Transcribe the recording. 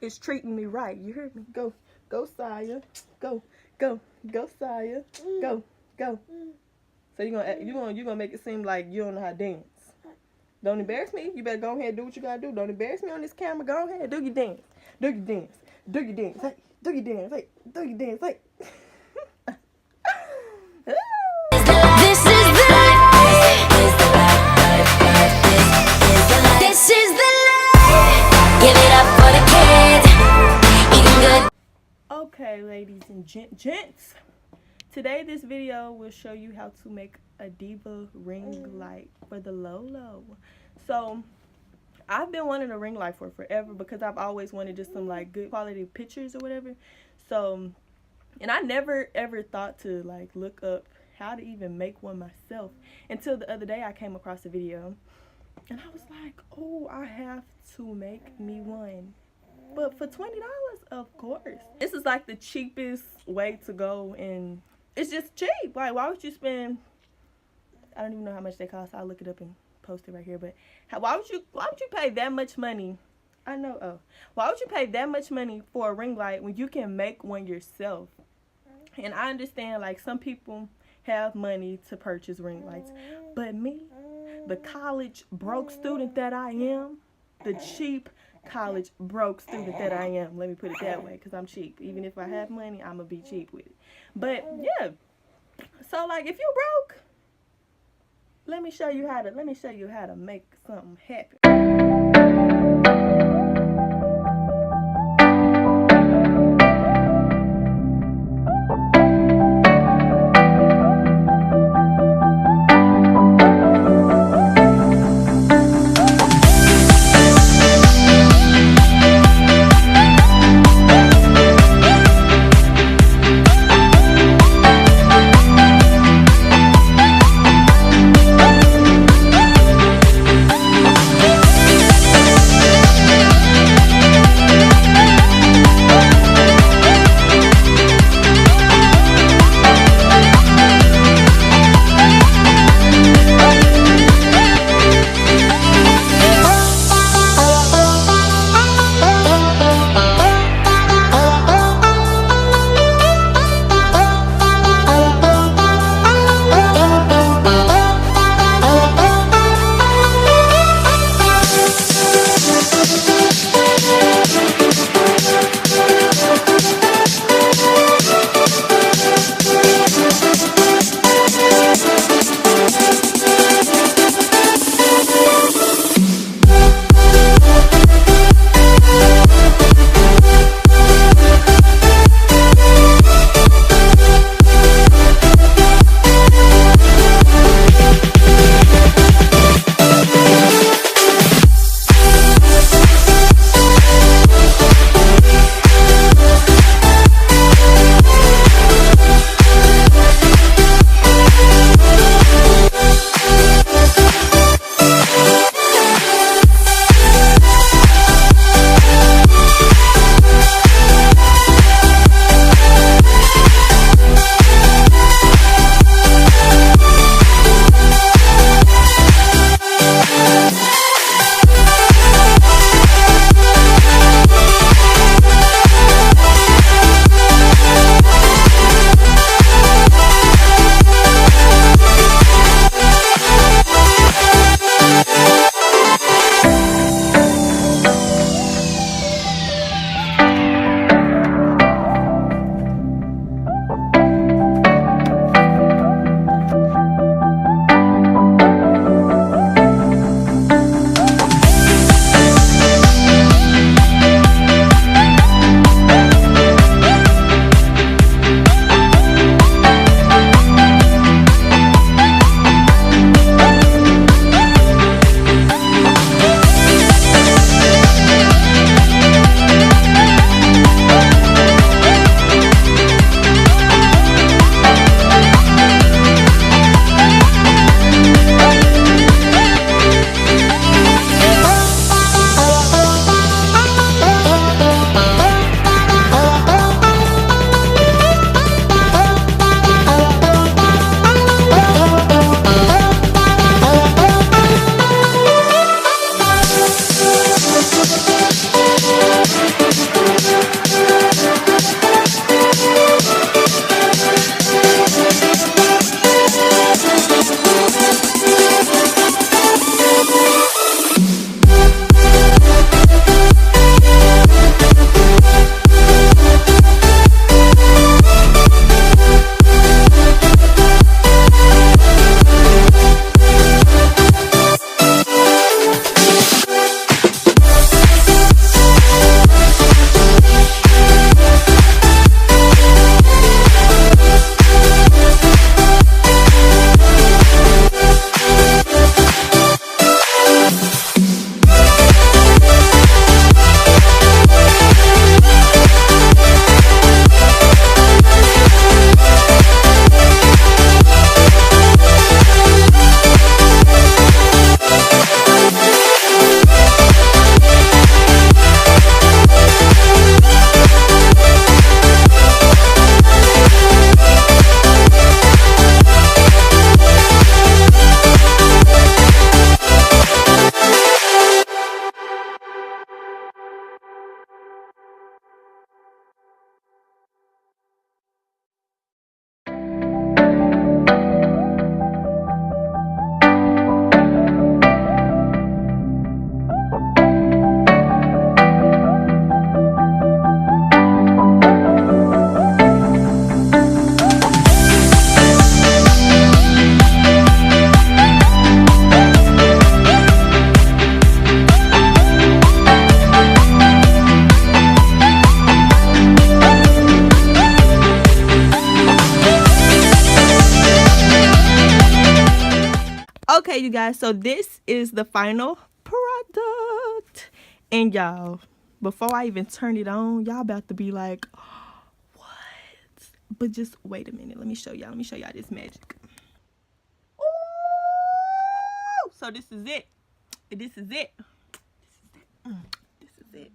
is treating me right. You heard me? Go, Saya. Go, Saya. Go. So you gonna make it seem like you don't know how to dance. Don't embarrass me. You better go ahead and do what you gotta do. Don't embarrass me on this camera. Go ahead, do your dance. Do your dance. Do your dance. Hey, do your dance. Hey, do your dance. Hey. This is the life. This is the life. Give it up for the kids. Eating good. Okay, ladies and gents. Today, this video will show you how to make a diva ring light for the Lolo. So, I've been wanting a ring light for forever because I've always wanted just some like good quality pictures or whatever. So, and I never ever thought to like look up how to even make one myself until the other day I came across a video and I was like, oh, I have to make me one. But for $20, of course. This is like the cheapest way to go, and it's just cheap. Like, why would you spend, I don't even know how much they cost. I'll look it up and post it right here. But why would you pay that much money? I know. Why would you pay that much money for a ring light when you can make one yourself? And I understand, like, some people have money to purchase ring lights, but me, the college broke student that I am, the cheap college broke student that I am, let me put it that way, because I'm cheap. Even if I have money, I'm gonna be cheap with it. But yeah, so like, if you broke, let me show you how to make something happen. Okay, you guys, so this is the final product. And y'all, before I even turn it on, y'all about to be like, what? But just wait a minute. Let me show y'all this magic. Ooh! So this is it. This is it. This is it.